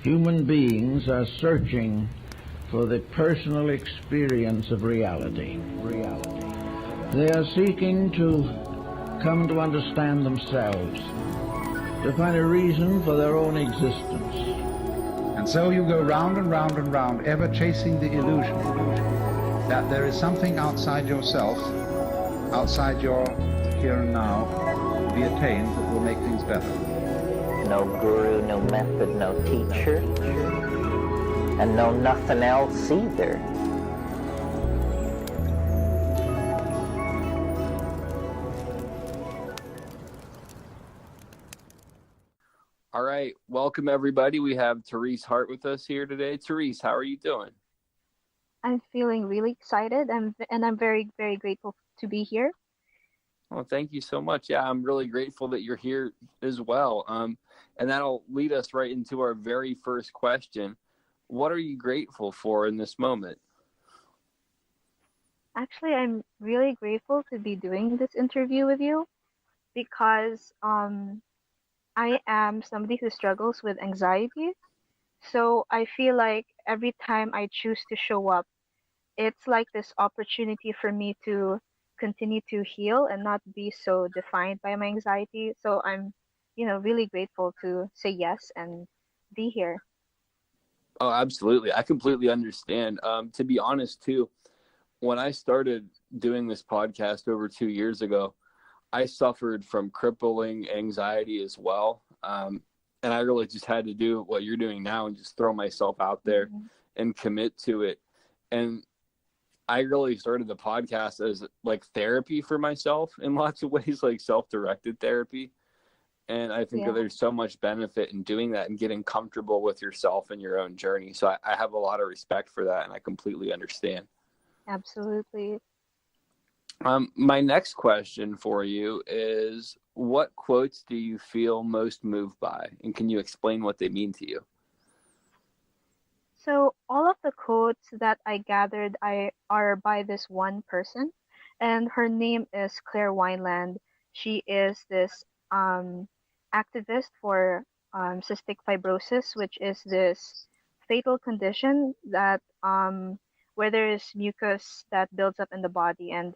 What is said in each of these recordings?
Human beings are searching for the personal experience of reality. They are seeking to come to understand themselves, to find a reason for their own existence. And so you go round and round and round, ever chasing the illusion that there is something outside yourself, outside your here and now, to be attained that will make things better. No guru, no method, no teacher, and no nothing else either. All right, welcome everybody. We have Therese Heart with us here today. Therese, how are you doing? I'm feeling really excited and I'm very, very grateful to be here. Well, thank you so much. Yeah, I'm really grateful that you're here as well. And that'll lead us right into our very first question. What are you grateful for in this moment? Actually, I'm really grateful to be doing this interview with you because I am somebody who struggles with anxiety. So I feel like every time I choose to show up, it's like this opportunity for me to continue to heal and not be so defined by my anxiety. So I'm, really grateful to say yes and be here. Oh, absolutely. I completely understand. To be honest, too, when I started doing this podcast over 2 years ago, I suffered from crippling anxiety as well. And I really just had to do what you're doing now and just throw myself out there and commit to it. And I really started the podcast as like therapy for myself in lots of ways, like self-directed therapy. And I think that there's so much benefit in doing that and getting comfortable with yourself and your own journey. So I have a lot of respect for that, and I completely understand. Absolutely. My next question for you is, what quotes do you feel most moved by? And can you explain what they mean to you? So all of the quotes that I gathered are by this one person, and her name is Claire Wineland. She is this activist for cystic fibrosis, which is this fatal condition that where there is mucus that builds up in the body. And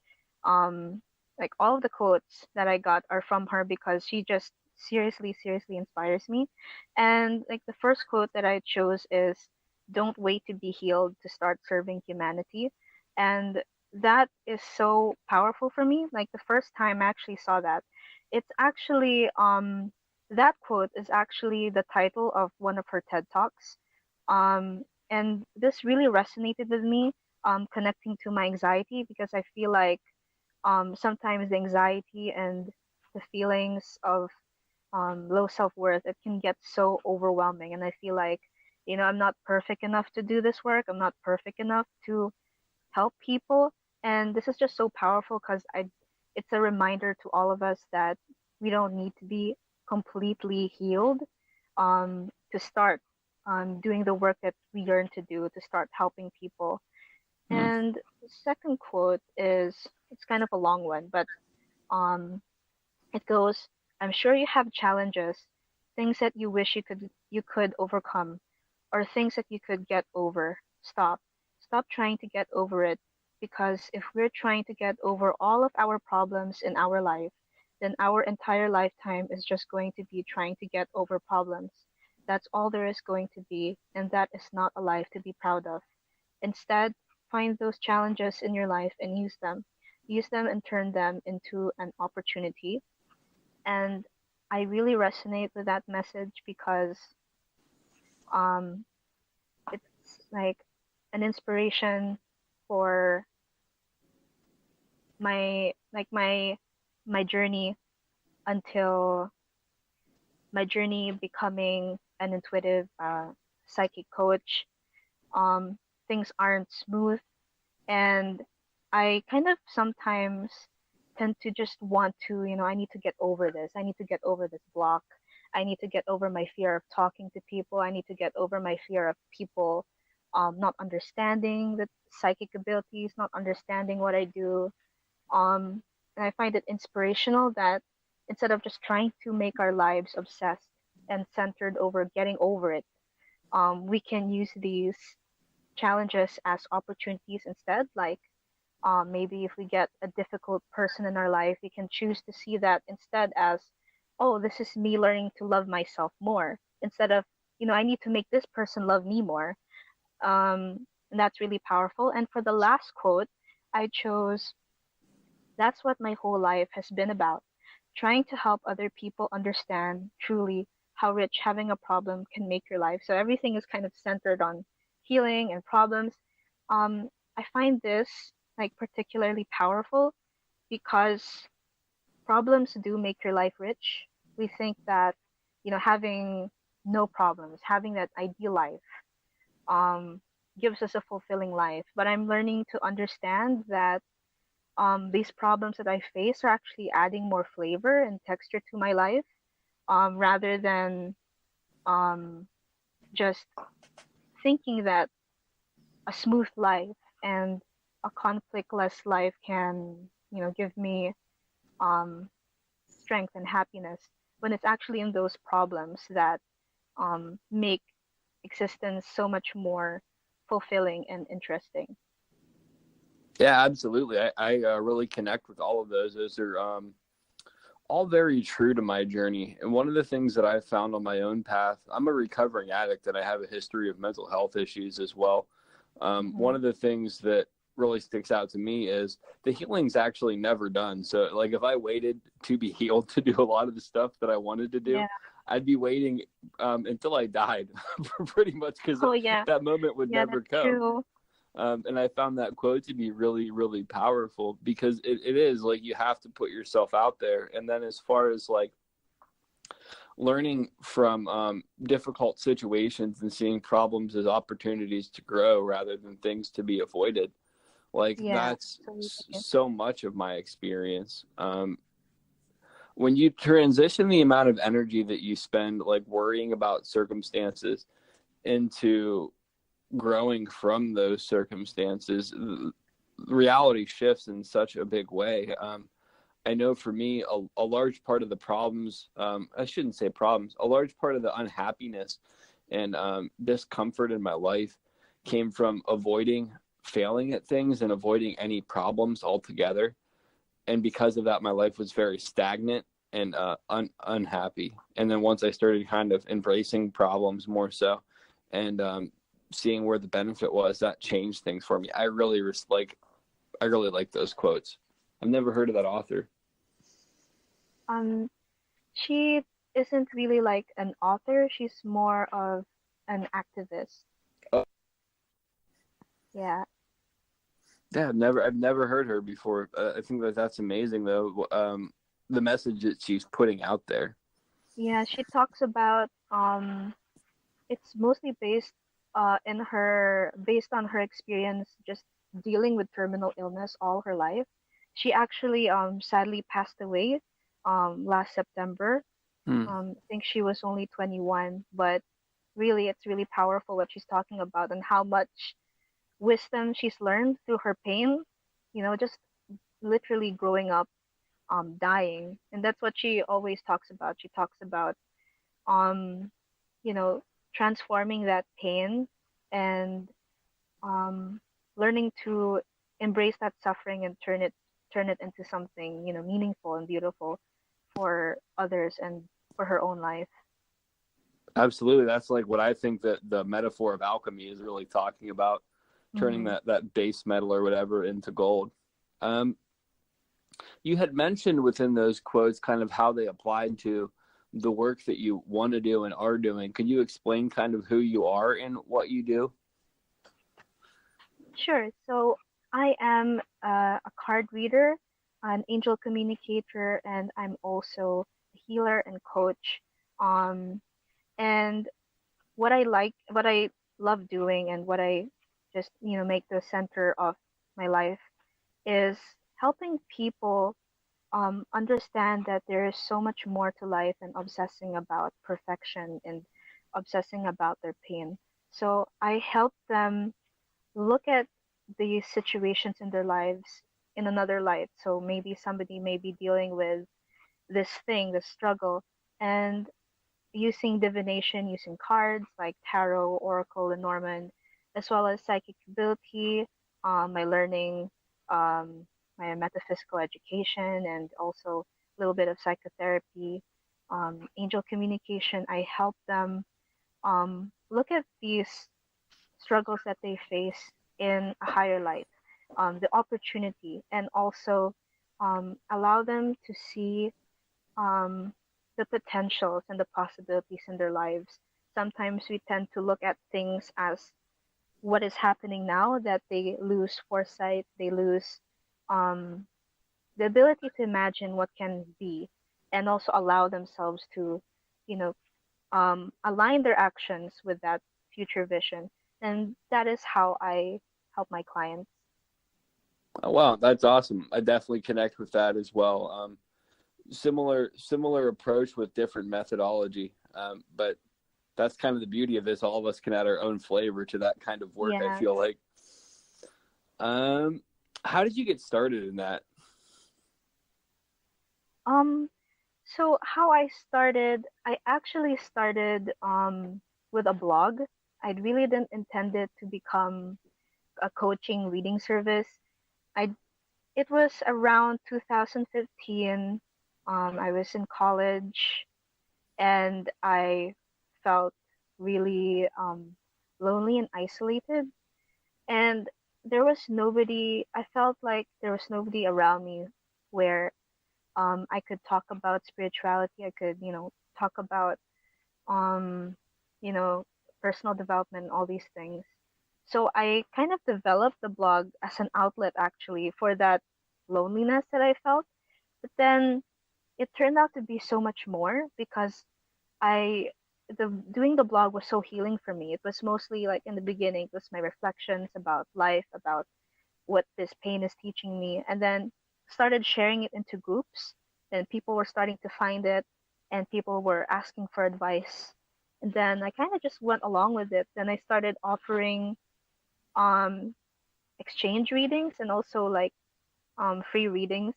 like all of the quotes that I got are from her because she just seriously inspires me. And like the first quote that I chose is, "Don't wait to be healed to start serving humanity." And that is so powerful for me. Like the first time I actually saw that, it's actually that quote is actually the title of one of her TED Talks. And this really resonated with me, connecting to my anxiety, because I feel like sometimes the anxiety and the feelings of low self-worth, it can get so overwhelming. And I feel like, I'm not perfect enough to do this work. I'm not perfect enough to help people. And this is just so powerful because it's a reminder to all of us that we don't need to be completely healed to start doing the work that we yearn to do, to start helping people. And the second quote is, it's kind of a long one, but it goes, "I'm sure you have challenges, things that you wish you could overcome, or things that you could get over. Stop trying to get over it, because if we're trying to get over all of our problems in our life, then our entire lifetime is just going to be trying to get over problems. That's all there is going to be, and that is not a life to be proud of. Instead, find those challenges in your life and use them and turn them into an opportunity." And I really resonate with that message because it's like an inspiration for my journey until my journey becoming an intuitive psychic coach. Things aren't smooth, and I kind of sometimes tend to just want to, I need to get over this. I need to get over this block. I need to get over my fear of talking to people. I need to get over my fear of people not understanding the psychic abilities, not understanding what I do. And I find it inspirational that instead of just trying to make our lives obsessed and centered over getting over it, we can use these challenges as opportunities instead. Like maybe if we get a difficult person in our life, we can choose to see that instead as, oh, this is me learning to love myself more, instead of, I need to make this person love me more. And that's really powerful. And for the last quote, I chose, that's what my whole life has been about, trying to help other people understand truly how rich having a problem can make your life. So everything is kind of centered on healing and problems. I find this like particularly powerful because problems do make your life rich. We think that, having no problems, having that ideal life, um, gives us a fulfilling life. But I'm learning to understand that these problems that I face are actually adding more flavor and texture to my life, rather than um, just thinking that a smooth life and a conflictless life can, give me um, strength and happiness, when it's actually in those problems that make existence so much more fulfilling and interesting. Yeah, absolutely. I really connect with all of those. Those are all very true to my journey. And one of the things that I found on my own path, I'm a recovering addict and I have a history of mental health issues as well. One of the things that really sticks out to me is the healing's actually never done. So like if I waited to be healed to do a lot of the stuff that I wanted to do, Yeah. I'd be waiting until I died pretty much, because that moment would never that's come. True. And I found that quote to be really, really powerful, because it is like you have to put yourself out there. And then as far as like learning from difficult situations and seeing problems as opportunities to grow rather than things to be avoided, like that's so much of my experience. When you transition the amount of energy that you spend like worrying about circumstances into growing from those circumstances, reality shifts in such a big way. I know for me, a large part of the problems, I shouldn't say problems, a large part of the unhappiness and discomfort in my life came from avoiding failing at things and avoiding any problems altogether. And because of that, my life was very stagnant and unhappy. And then once I started kind of embracing problems more so and seeing where the benefit was, that changed things for me. I really like those quotes. I've never heard of that author. She isn't really like an author. She's more of an activist. Oh. Yeah. Yeah, I've never heard her before. I think that's amazing though. The message that she's putting out there. Yeah, she talks about it's mostly based on her experience just dealing with terminal illness all her life. She actually sadly passed away last September. I think she was only 21, but really it's really powerful what she's talking about and how much wisdom she's learned through her pain, just literally growing up, dying. And that's what she always talks about. She talks about transforming that pain and learning to embrace that suffering and turn it into something, meaningful and beautiful for others and for her own life. Absolutely. That's like what I think that the metaphor of alchemy is really talking about, turning that base metal or whatever into gold. You had mentioned within those quotes kind of how they applied to the work that you want to do and are doing. Could you explain kind of who you are and what you do? Sure. So I am a card reader, an angel communicator, and I'm also a healer and coach. And what I love doing and what I just, make the center of my life is helping people understand that there is so much more to life than obsessing about perfection and obsessing about their pain. So I help them look at the situations in their lives in another light. So maybe somebody may be dealing with this thing, this struggle, and using divination, using cards like tarot, oracle, and Norman, as well as psychic ability, my learning, um, my metaphysical education, and also a little bit of psychotherapy, angel communication. I help them look at these struggles that they face in a higher light, the opportunity, and also allow them to see um, the potentials and the possibilities in their lives. Sometimes we tend to look at things as what is happening now, that they lose foresight, they lose um, the ability to imagine what can be, and also allow themselves to, you know, align their actions with that future vision. And that is how I help my clients. Oh, wow, that's awesome. I definitely connect with that as well. Similar approach with different methodology, but that's kind of the beauty of this. All of us can add our own flavor to that kind of work. I Yes. feel like. How did you get started in that? Um, so how I started, I actually started with a blog. I really didn't intend it to become a coaching reading service. I It was around 2015. I was in college and I felt really lonely and isolated. And there was nobody, I felt like there was nobody around me where I could talk about spirituality. I could, talk about, um, you know, personal development, all these things. So I kind of developed the blog as an outlet actually for that loneliness that I felt. But then it turned out to be so much more because I the doing the blog was so healing for me. It was mostly like in the beginning, it was my reflections about life, about what this pain is teaching me, and then started sharing it into groups, and people were starting to find it, and people were asking for advice. And then I kind of just went along with it. Then I started offering um exchange readings and also like free readings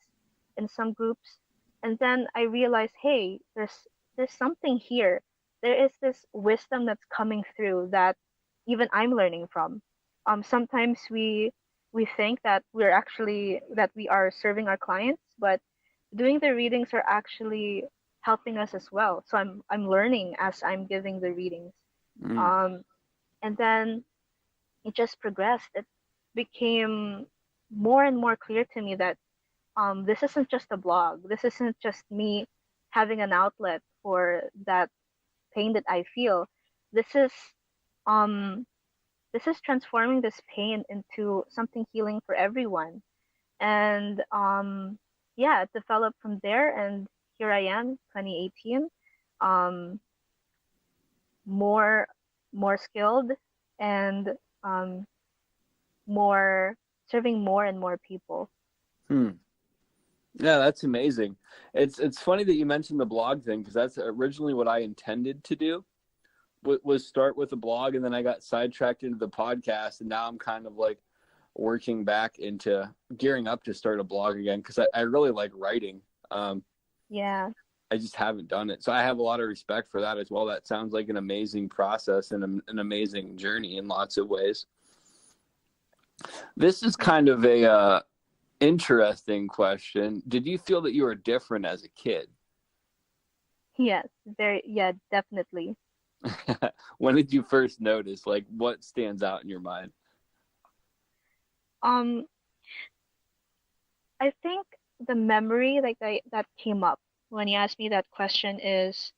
in some groups. And then I realized, hey, there's something here. There is this wisdom that's coming through that even I'm learning from. Sometimes we think that we are serving our clients, but doing the readings are actually helping us as well. So I'm learning as I'm giving the readings. Mm. Um, and then it just progressed. It became more and more clear to me that this isn't just a blog. This isn't just me having an outlet for that pain that I feel. This is um, this is transforming this pain into something healing for everyone. And yeah, it developed from there, and here I am, 2018, um, more more skilled and um, more serving more and more people. Hmm. Yeah, that's amazing. It's funny that you mentioned the blog thing, because that's originally what I intended to do, was start with a blog, and then I got sidetracked into the podcast, and now I'm kind of like working back into gearing up to start a blog again, because I really like writing. Yeah. I just haven't done it. So I have a lot of respect for that as well. That sounds like an amazing process and an amazing journey in lots of ways. This is kind of a interesting question. Did you feel that you were different as a kid? Yes, yeah, definitely. When did you first notice? Like, what stands out in your mind? Um, I think the memory that came up when you asked me that question is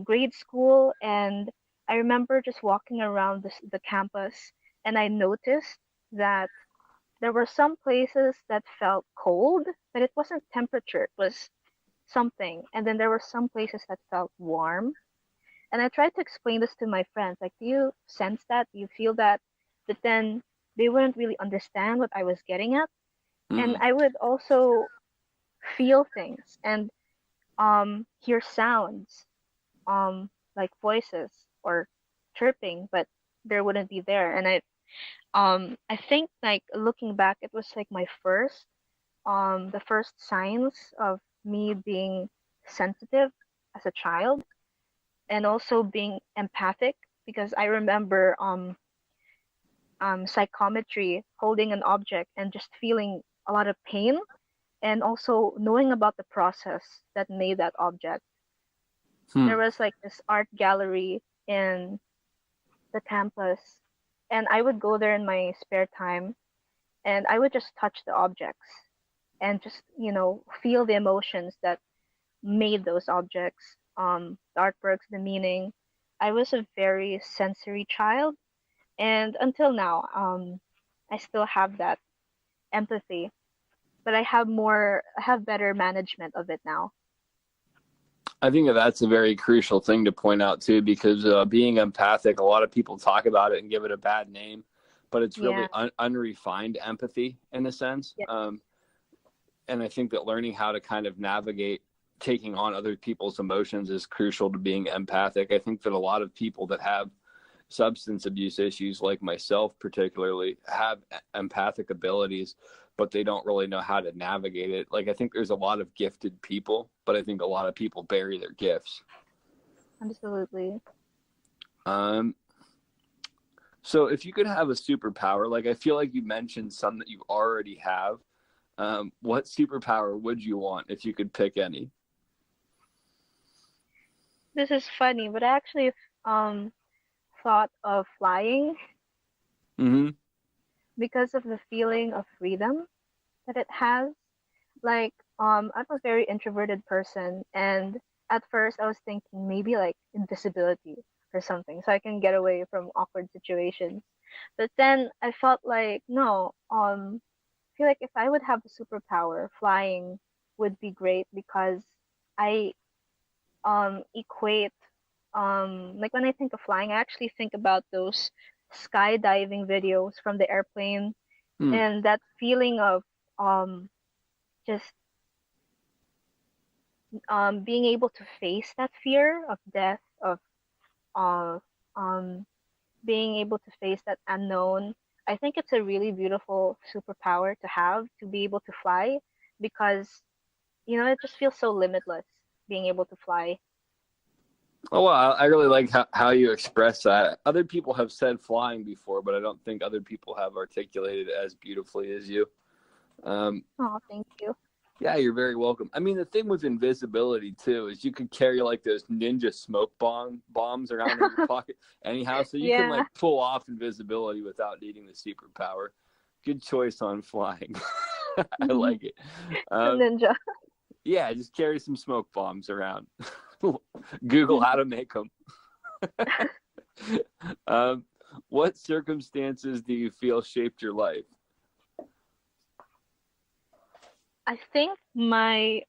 grade school, and I remember just walking around the campus, and I noticed that there were some places that felt cold, but it wasn't temperature, it was something. And then there were some places that felt warm. And I tried to explain this to my friends, like, do you sense that? Do you feel that? But then they wouldn't really understand what I was getting at. And Mm. I would also feel things and hear sounds, like voices or chirping, but there wouldn't be there. And I think like looking back, it was like the first signs of me being sensitive as a child. and also being empathic, because I remember psychometry, holding an object and just feeling a lot of pain, and also knowing about the process that made that object. Hmm. There was like this art gallery in the campus, and I would go there in my spare time, and I would just touch the objects and just, feel the emotions that made those objects, the artworks, the meaning. I was a very sensory child, and until now, I still have that empathy, but I have better management of it now. I think that's a very crucial thing to point out too, because being empathic, a lot of people talk about it and give it a bad name, but it's really Yeah. unrefined empathy in a sense. Yeah. And I think that learning how to kind of navigate taking on other people's emotions is crucial to being empathic. I think that a lot of people that have substance abuse issues, like myself particularly, have empathic abilities, but they don't really know how to navigate it. Like, I think there's a lot of gifted people, but I think a lot of people bury their gifts. Absolutely. So if you could have a superpower, like I feel like you mentioned some that you already have, what superpower would you want if you could pick any? This is funny, but I actually thought of flying Mm-hmm. because of the feeling of freedom that it has. Like, I'm a very introverted person, and at first I was thinking maybe like invisibility or something, so I can get away from awkward situations. But then I felt like no, I feel like if I would have a superpower, flying would be great, because I equate like when I think of flying, I actually think about those skydiving videos from the airplane, Hmm. and that feeling of just being able to face that fear of death, of being able to face that unknown. I think it's a really beautiful superpower to have, to be able to fly, because it just feels so limitless being able to fly. Oh, well, I really like how you express that. Other people have said flying before, but I don't think other people have articulated it as beautifully as you. Oh, thank you. Yeah, you're very welcome. I mean, the thing with invisibility too is you could carry like those ninja smoke bombs around in your pocket anyhow, so you can Yeah. like pull off invisibility without needing the superpower. Good choice on flying. I like it. The ninja. Yeah, just carry some smoke bombs around. Google how to make them. What circumstances do you feel shaped your life? I think my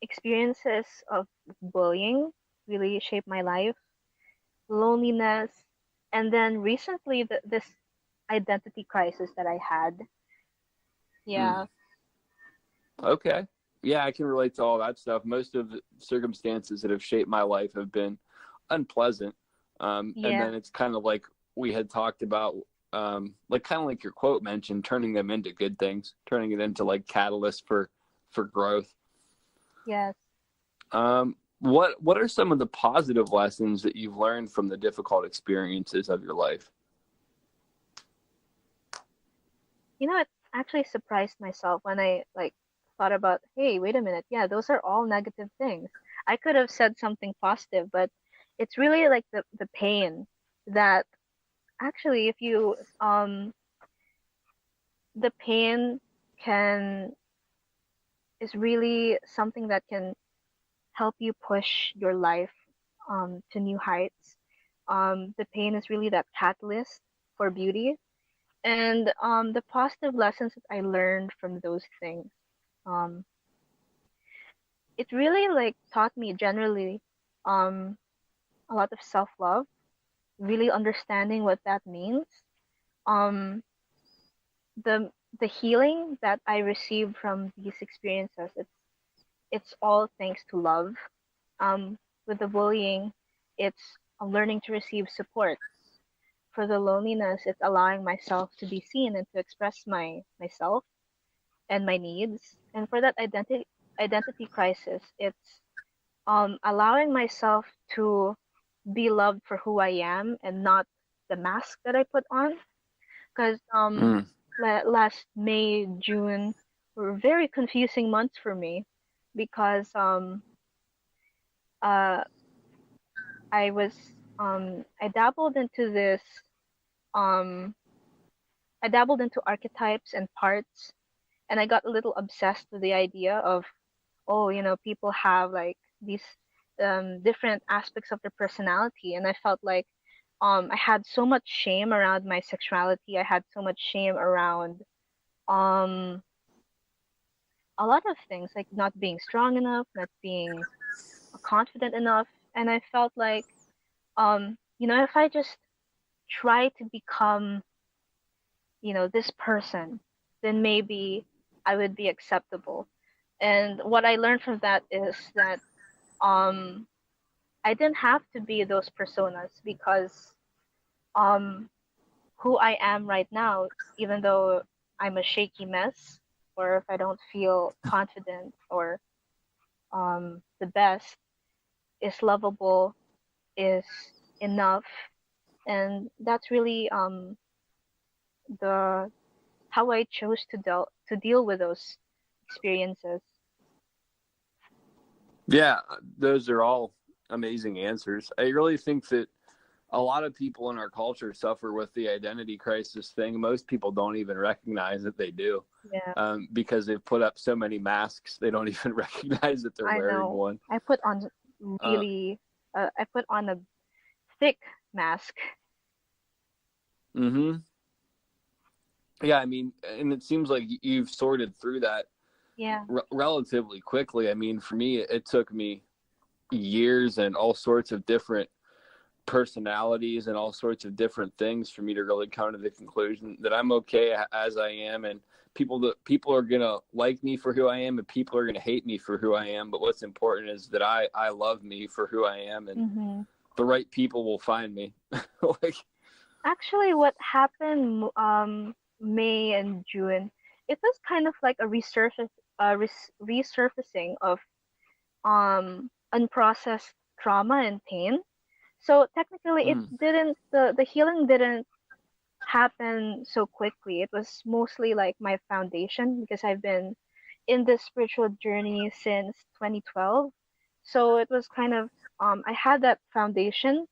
experiences of bullying really shaped my life, loneliness, and then recently this identity crisis that I had. Yeah. Okay. Yeah, I can relate to all that stuff. Most of the circumstances that have shaped my life have been unpleasant. And Yeah. then it's kind of like we had talked about, like kind of like your quote mentioned, turning them into good things, turning it into like catalysts for growth. Yes. What are some of the positive lessons that you've learned from the difficult experiences of your life? It actually surprised myself when I like thought about, hey, wait a minute. Yeah, those are all negative things. I could have said something positive, but it's really like the pain that actually if you the pain can is really something that can help you push your life to new heights. The pain is really that catalyst for beauty. And the positive lessons that I learned from those things, um, it really like taught me generally um, a lot of self-love, really understanding what that means. Um, the the healing that I received from these experiences, it's all thanks to love. With the bullying, it's learning to receive support. For the loneliness, it's allowing myself to be seen and to express myself and my needs. And for that identity crisis, it's allowing myself to be loved for who I am and not the mask that I put on. Because Mm. last May, June were very confusing months for me because uh I was I dabbled into this um I dabbled into archetypes and parts, and I got a little obsessed with the idea of, oh, people have like these different aspects of their personality, and I felt like I had so much shame around my sexuality. I had so much shame around um a lot of things, like not being strong enough, not being confident enough, and I felt like if I just try to become this person, then maybe I would be acceptable. And what I learned from that is that um I didn't have to be those personas, because um who I am right now, even though I'm a shaky mess, or if I don't feel confident or the best, is lovable, is enough. And that's really the how I chose to deal with those experiences. Yeah, those are all amazing answers. I really think that a lot of people in our culture suffer with the identity crisis thing. Most people don't even recognize that they do, Yeah, because they've put up so many masks, they don't even recognize that they're I wearing know. one. I put on Uh, really, I put on a thick mask. mm-hmm. Yeah, I mean, and it seems like you've sorted through that Yeah. relatively quickly. I mean, for me, it took me years and all sorts of different personalities and all sorts of different things for me to really come to the conclusion that I'm okay as I am, and people are gonna like me for who I am, and people are gonna hate me for who I am. But what's important is that I love me for who I am, and Mm-hmm. the right people will find me. Like, Actually, what happened May and June, it was kind of like a resurfacing of unprocessed trauma and pain. So technically, it mm, didn't the healing didn't happen so quickly. It was mostly like my foundation, because I've been in this spiritual journey since 2012. So it was kind of I had that foundation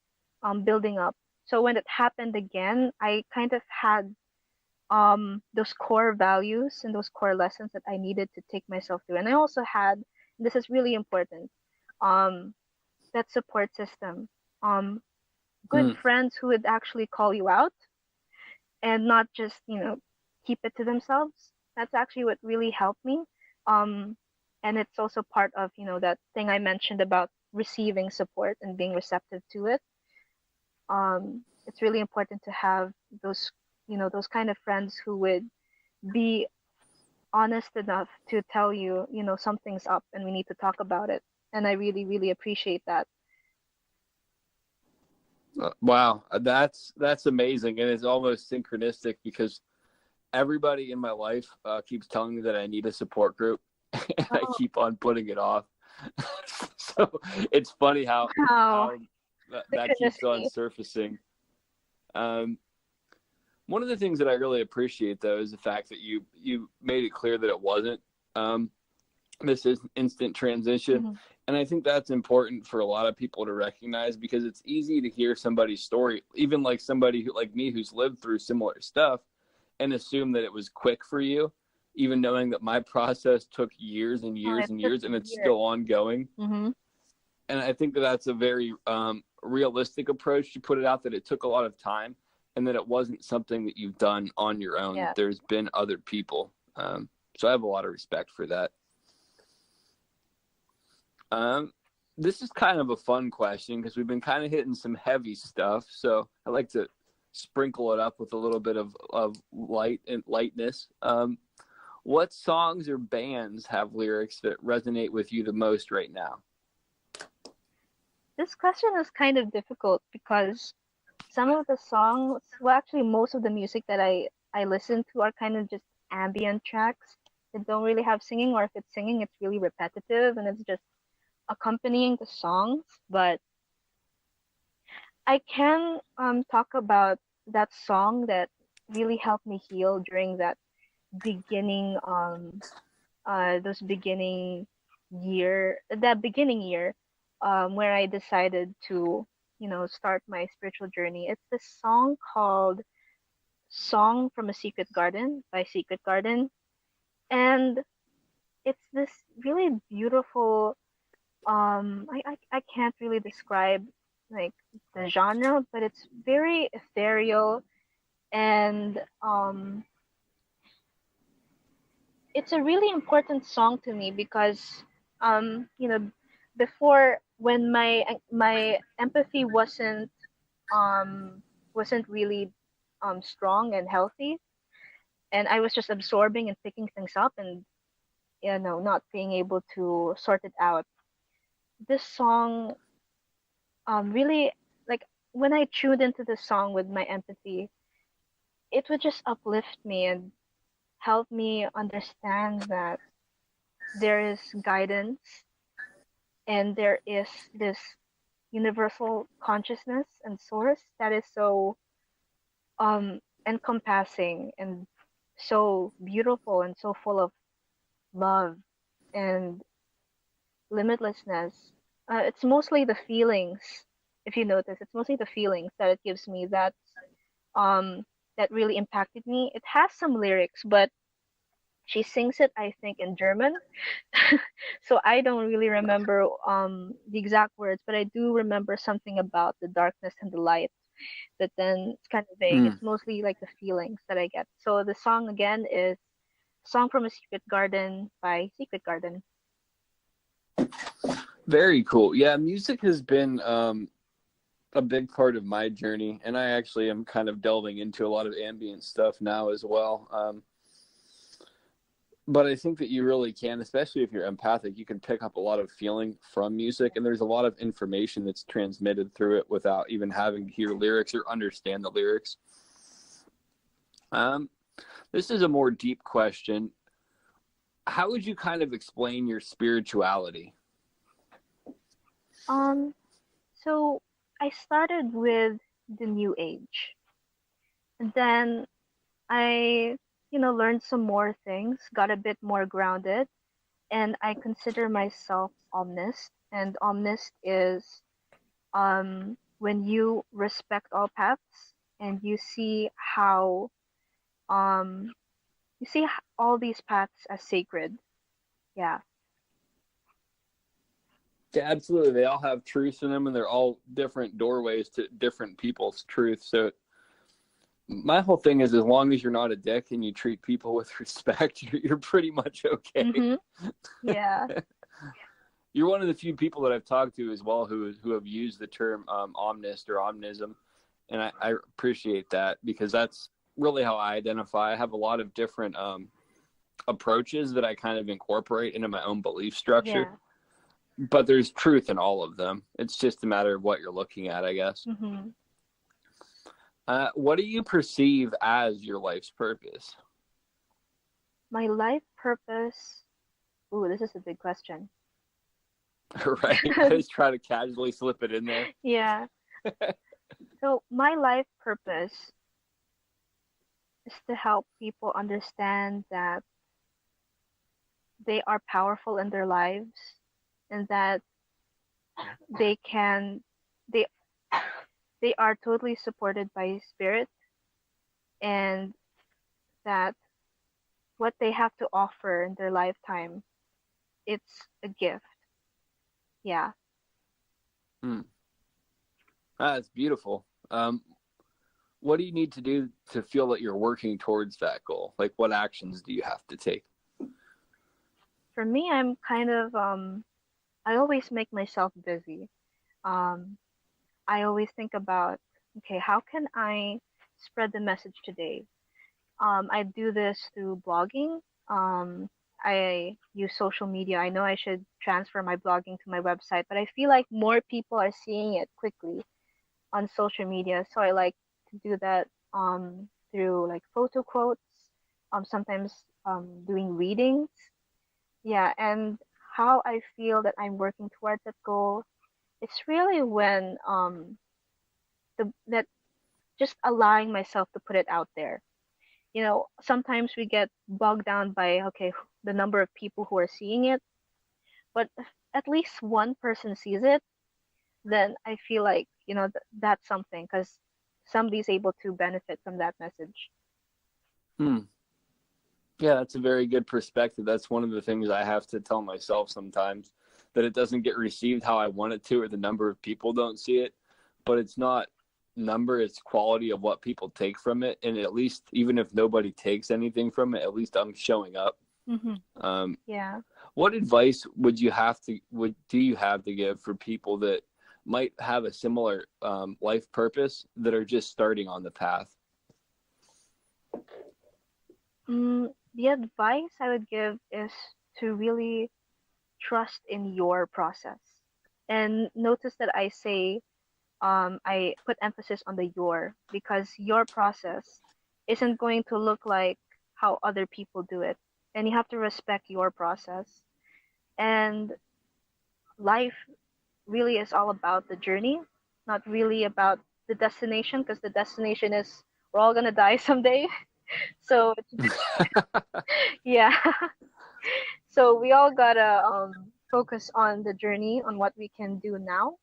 building up. So when it happened again, I kind of had those core values and those core lessons that I needed to take myself through. And I also had, this is really important, um that support system. Good mm. friends who would actually call you out and not just, keep it to themselves. That's actually what really helped me. Um, and it's also part of, that thing I mentioned about receiving support and being receptive to it. It's really important to have those, those kind of friends who would be honest enough to tell you, something's up and we need to talk about it. And I really, really appreciate that. Wow, that's amazing, and it's almost synchronistic because everybody in my life keeps telling me that I need a support group, and I Oh, keep on putting it off. So it's funny how wow. how that keeps on Synchronicity. surfacing. Um, One of the things that I really appreciate, though, is the fact that you made it clear that it wasn't this is instant transition. Mm-hmm. And I think that's important for a lot of people to recognize, because it's easy to hear somebody's story, even like somebody who, like me, who's lived through similar stuff, and assume that it was quick for you, even knowing that my process took years and Oh, years it and took years, and it's years. still ongoing. Mm-hmm. And I think that that's a very realistic approach to put it out, that it took a lot of time, and that it wasn't something that you've done on your own, Yeah. that there's been other people. So I have a lot of respect for that. This is kind of a fun question, because we've been kind of hitting some heavy stuff. So I like to sprinkle it up with a little bit of light and lightness. What songs or bands have lyrics that resonate with you the most right now? This question is kind of difficult because some of the songs, well, actually, most of the music that I listen to are kind of just ambient tracks that don't really have singing, or if it's singing, it's really repetitive and it's just accompanying the songs. But I can talk about that song that really helped me heal during that beginning those beginning year where I decided to, start my spiritual journey. It's this song called Song from a Secret Garden by Secret Garden. And it's this really beautiful, I can't really describe like the genre, but it's very ethereal, and it's a really important song to me because um you know before, when my empathy wasn't really strong and healthy, and I was just absorbing and picking things up, and not being able to sort it out. This song really, like, when I tuned into the song with my empathy, it would just uplift me and help me understand that there is guidance, and there is this universal consciousness and source that is so encompassing and so beautiful and so full of love and limitlessness. It's mostly the feelings. If you notice, it's mostly the feelings that it gives me um that really impacted me. It has some lyrics, but she sings it, I think, in German. So I don't really remember the exact words, but I do remember something about the darkness and the light. But then it's kind of vague. Mm, It's mostly like the feelings that I get. So the song again is Song from a Secret Garden by Secret Garden. very cool. Yeah, music has been a big part of my journey, and I actually am kind of delving into a lot of ambient stuff now as well. But I think that you really can, especially if you're empathic, you can pick up a lot of feeling from music, and there's a lot of information that's transmitted through it without even having to hear lyrics or understand the lyrics. Um, this is a more deep question. How would you kind of explain your spirituality? Um, so I started with the New Age, and then I, learned some more things, got a bit more grounded, and I consider myself omnist. And omnist is when you respect all paths and um, you see all these paths as sacred. Yeah. Yeah, absolutely. They all have truths in them, and they're all different doorways to different people's truth. So my whole thing is, as long as you're not a dick and you treat people with respect, you're pretty much okay. Mm-hmm. Yeah. You're one of the few people that I've talked to as well who have used the term omnist or omnism, and I appreciate that, because that's really how I identify. I have a lot of different approaches that I kind of incorporate into my own belief structure, Yeah. but there's truth in all of them. It's just a matter of what you're looking at, I guess. Mm-hmm. What do you perceive as your life's purpose? My life purpose. Ooh, this is a big question. Right? I just try to casually slip it in there. Yeah. So my life purpose is to help people understand that they are powerful in their lives, and that they can they they are totally supported by spirit, and that what they have to offer in their lifetime, it's a gift. Yeah. Hmm. That's beautiful. What do you need to do to feel that you're working towards that goal? Like, what actions do you have to take? For me, I'm kind of I always make myself busy. Um I always think about, okay, how can I spread the message today? I do this through blogging. Um, I use social media. I know I should transfer my blogging to my website, but I feel like more people are seeing it quickly on social media. So I like to do that through like photo quotes, sometimes doing readings. Yeah, and how I feel that I'm working towards that goal, it's really when that just allowing myself to put it out there. Sometimes we get bogged down by, okay, the number of people who are seeing it, but if at least one person sees it, then I feel like, that's something, because somebody's able to benefit from that message. Yeah, that's a very good perspective. That's one of the things I have to tell myself sometimes, that it doesn't get received how I want it to, or the number of people don't see it. But it's not number, it's quality of what people take from it. And at least, even if nobody takes anything from it, at least I'm showing up. Yeah. What advice do you have to give for people that might have a similar life purpose, that are just starting on the path? The advice I would give is to really trust in your process. And notice that I say, I put emphasis on the your, because your process isn't going to look like how other people do it. And you have to respect your process. And life really is all about the journey, not really about the destination, because the destination is, we're all going to die someday. So yeah. So we all gotta focus on the journey, on what we can do now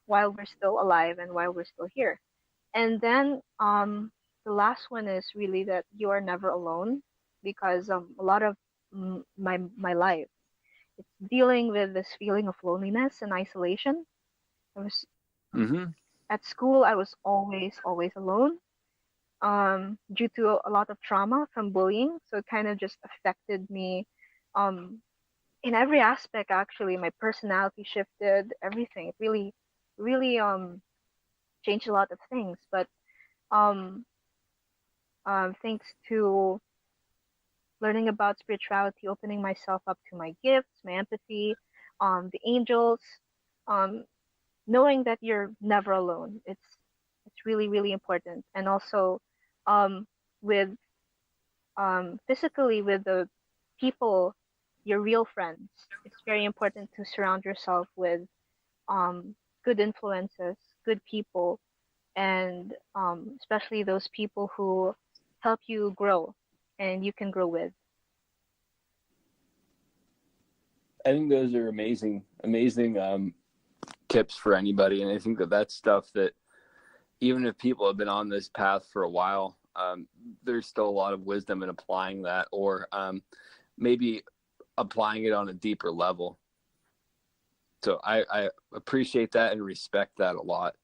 while we're still alive and while we're still here. And then the last one is really that you are never alone, because a lot of my life, it's dealing with this feeling of loneliness and isolation. I was at school, I was always alone, due to a lot of trauma from bullying. So it kind of just affected me in every aspect. Actually, my personality shifted, everything. It really changed a lot of things. But thanks to learning about spirituality, opening myself up to my gifts, my empathy, the angels, knowing that you're never alone, it's really important. And also with physically, with the people, your real friends, it's very important to surround yourself with good influences, good people, and especially those people who help you grow and you can grow with. I think those are amazing tips for anybody. And I think that's stuff that, even if people have been on this path for a while, there's still a lot of wisdom in applying that, or maybe applying it on a deeper level. So I appreciate that and respect that a lot.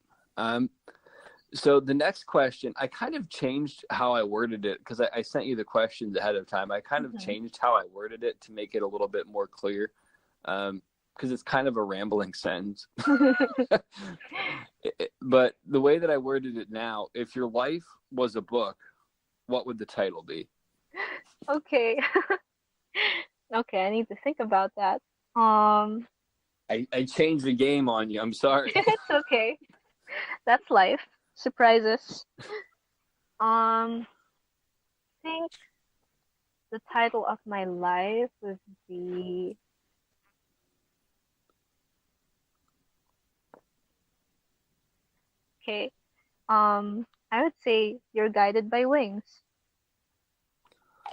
So the next question, I kind of changed how I worded it, because I sent you the questions ahead of time. I kind of changed how I worded it to make it a little bit more clear, because it's kind of a rambling sentence. But the way that I worded it now, if your life was a book, what would the title be? Okay. Okay, I need to think about that. I changed the game on you. I'm sorry. It's okay. That's life. Surprises. I think the title of my life would be okay. I would say You're Guided by Wings.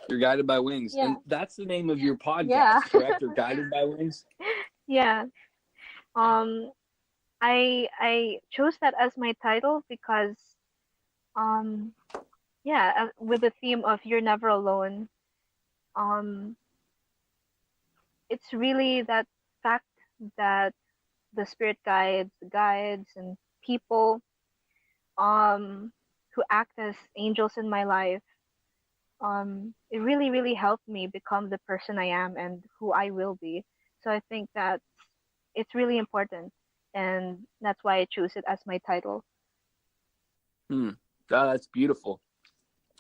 You're Guided by Wings. Yeah. And that's the name of your podcast, Yeah. correct? You're Guided by Wings? Yeah. I chose that as my title because with the theme of you're never alone, it's really that fact that the spirit guides and people who act as angels in my life, it really helped me become the person I am and who I will be. So I think that it's really important, and that's why I chose it as my title. Oh, that's beautiful.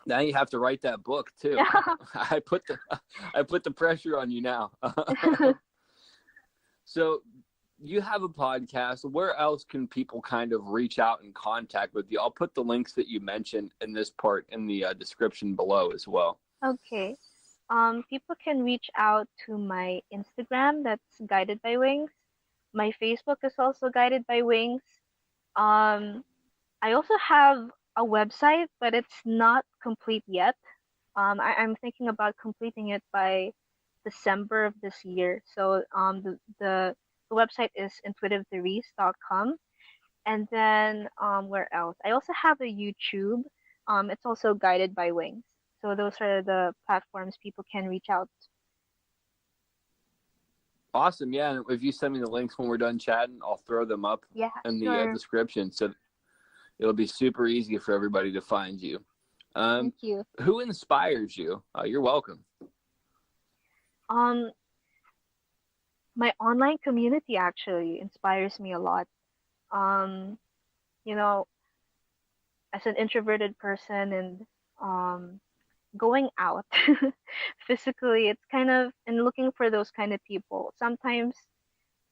Now you have to write that book too. I put the pressure on you now. So you have a podcast. Where else can people kind of reach out and contact with you? I'll put the links that you mentioned in this part in the description below as well. Okay. People can reach out to my Instagram, that's Guided by Wings. My Facebook is also Guided by Wings. I I also have a website, but it's not complete yet. I'm thinking about completing it by December of this year. So the website is intuitivetherese.com. And then where else? I also have a YouTube. It's also guided by Wings. So those are the platforms people can reach out. Awesome. Yeah. And if you send me the links when we're done chatting, I'll throw them up Yeah, in the sure. description. So it'll be super easy for everybody to find you. Thank you. Who inspires you? You're welcome. Um, my online community actually inspires me a lot. Um, you know, as an introverted person and um, going out physically, it's kind of and looking for those kind of people. Sometimes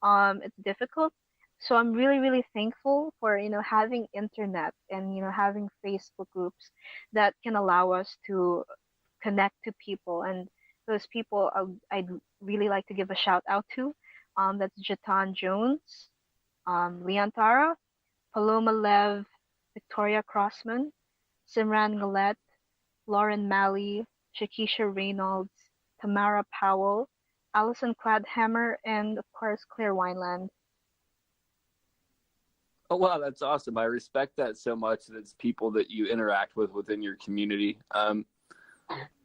it's difficult. So I'm really, really thankful for, having internet and, having Facebook groups that can allow us to connect to people. And those people I'd really like to give a shout out to. That's Jatan Jones, Leontara, Paloma Lev, Victoria Crossman, Simran Galette, Lauren Malley, Shakisha Reynolds, Tamara Powell, Alison Cladhammer, and of course Claire Wineland. Oh, wow. That's awesome. I respect that so much that it's people that you interact with within your community.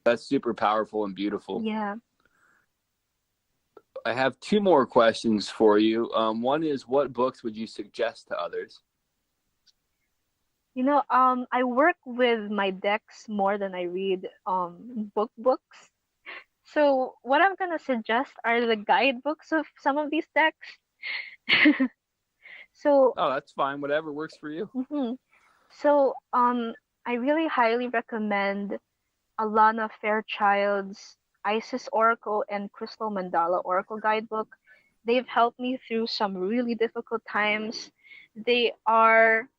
That's super powerful and beautiful. Yeah. I have two more questions for you. One is, what books would you suggest to others? I work with my decks more than I read books. So what I'm gonna suggest are the guidebooks of some of these decks. So Oh, that's fine. Whatever works for you. So I really highly recommend Alana Fairchild's Isis Oracle and Crystal Mandala Oracle guidebook. They've helped me through some really difficult times. They are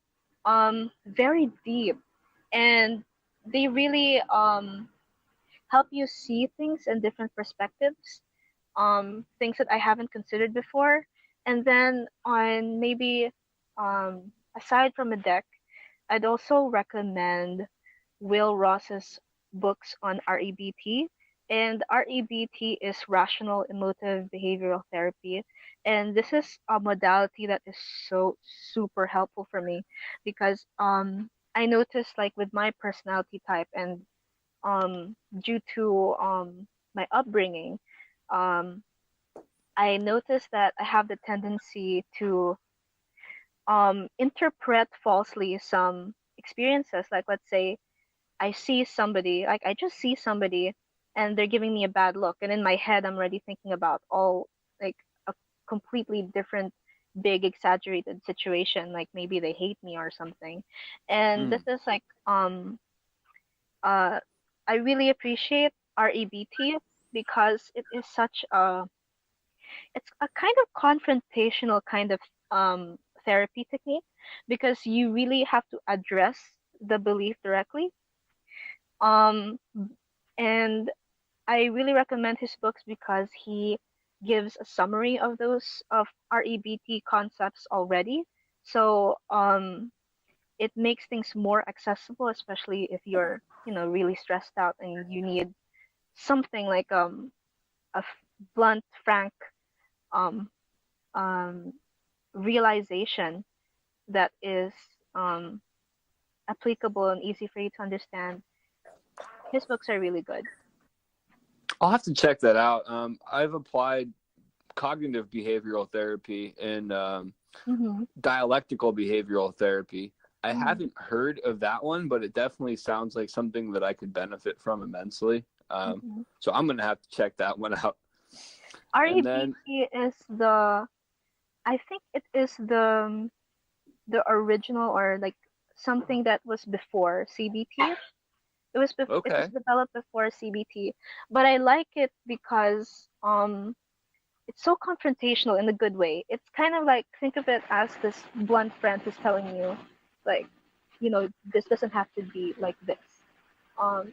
very deep, and they really help you see things in different perspectives, things that I haven't considered before. And then on maybe aside from a deck, I'd also recommend Will Ross's books on REBT. And REBT is Rational Emotive Behavioral Therapy. And this is a modality that is so super helpful for me because I noticed, like, with my personality type and due to my upbringing, um, I noticed that I have the tendency to interpret falsely some experiences. Like, let's say I just see somebody and they're giving me a bad look, and in my head, I'm already thinking about all, like, a completely different, big, exaggerated situation. Like maybe they hate me or something. And this is like, I really appreciate REBT because it's a kind of confrontational kind of therapy technique because you really have to address the belief directly. Um, and I really recommend his books because he gives a summary of those of REBT concepts already. So it makes things more accessible, especially if you're, really stressed out and you need something like blunt, frank um, um, realization that is applicable and easy for you to understand. His books are really good. I'll have to check that out. I've applied cognitive behavioral therapy and dialectical behavioral therapy. I haven't heard of that one, but it definitely sounds like something that I could benefit from immensely. So I'm going to have to check that one out. REBT is I think it is the original, or like something that was before CBT. It was it was developed before CBT, but I like it because it's so confrontational in a good way. It's kind of like, think of it as this blunt friend who's telling you, like, this doesn't have to be like this. I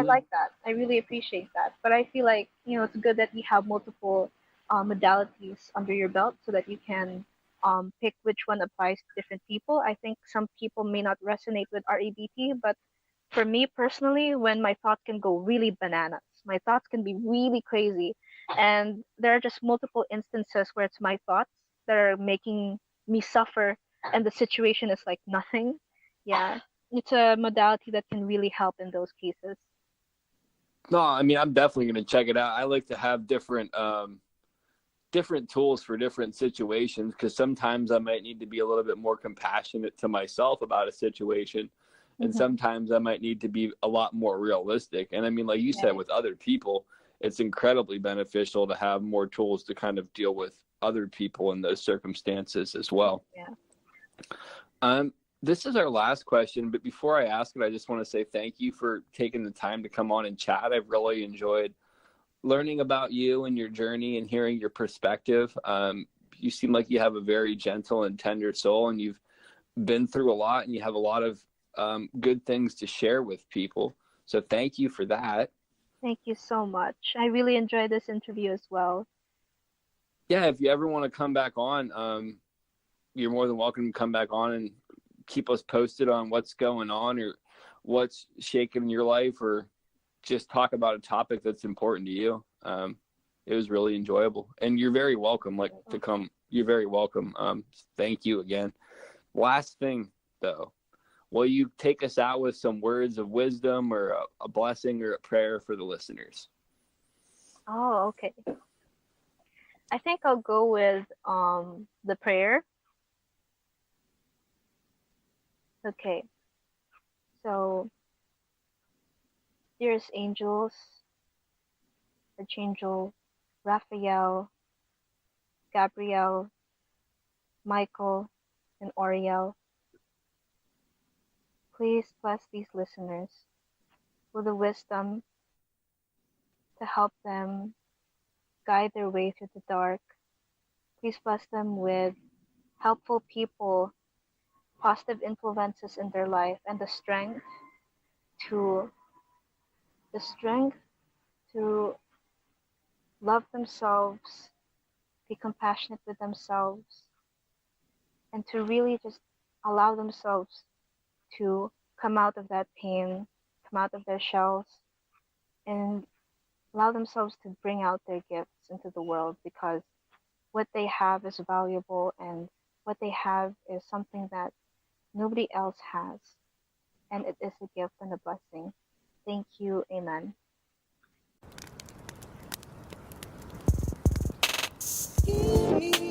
like that. I really appreciate that. But I feel like, it's good that you have multiple modalities under your belt so that you can pick which one applies to different people. I think some people may not resonate with REBT, but for me personally, when my thought can go really bananas, my thoughts can be really crazy, and there are just multiple instances where it's my thoughts that are making me suffer, and the situation is like nothing. Yeah, it's a modality that can really help in those cases. No, I mean, I'm definitely going to check it out. I like to have different tools for different situations, because sometimes I might need to be a little bit more compassionate to myself about a situation. And sometimes I might need to be a lot more realistic. And I mean, like you said, with other people, it's incredibly beneficial to have more tools to kind of deal with other people in those circumstances as well. Yeah. This is our last question, but before I ask it, I just want to say thank you for taking the time to come on and chat. I've really enjoyed learning about you and your journey and hearing your perspective. You seem like you have a very gentle and tender soul, and you've been through a lot, and you have a lot of good things to share with people. So thank you for that. Thank you so much. I really enjoyed this interview as well. Yeah, if you ever want to come back on, you're more than welcome to come back on and keep us posted on what's going on or what's shaking in your life, or just talk about a topic that's important to you. It was really enjoyable, and you're very welcome to come. You're very welcome. Thank you again. Last thing though, will you take us out with some words of wisdom or a blessing or a prayer for the listeners? Oh, okay. I think I'll go with the prayer. Okay. So, dearest angels, Archangel Raphael, Gabriel, Michael, and Oriel, please bless these listeners with the wisdom to help them guide their way through the dark. Please bless them with helpful people, positive influences in their life, and the strength to love themselves, be compassionate with themselves, and to really just allow themselves to come out of that pain, come out of their shells, and allow themselves to bring out their gifts into the world, because what they have is valuable, and what they have is something that nobody else has, and it is a gift and a blessing. Thank you. Amen. Give me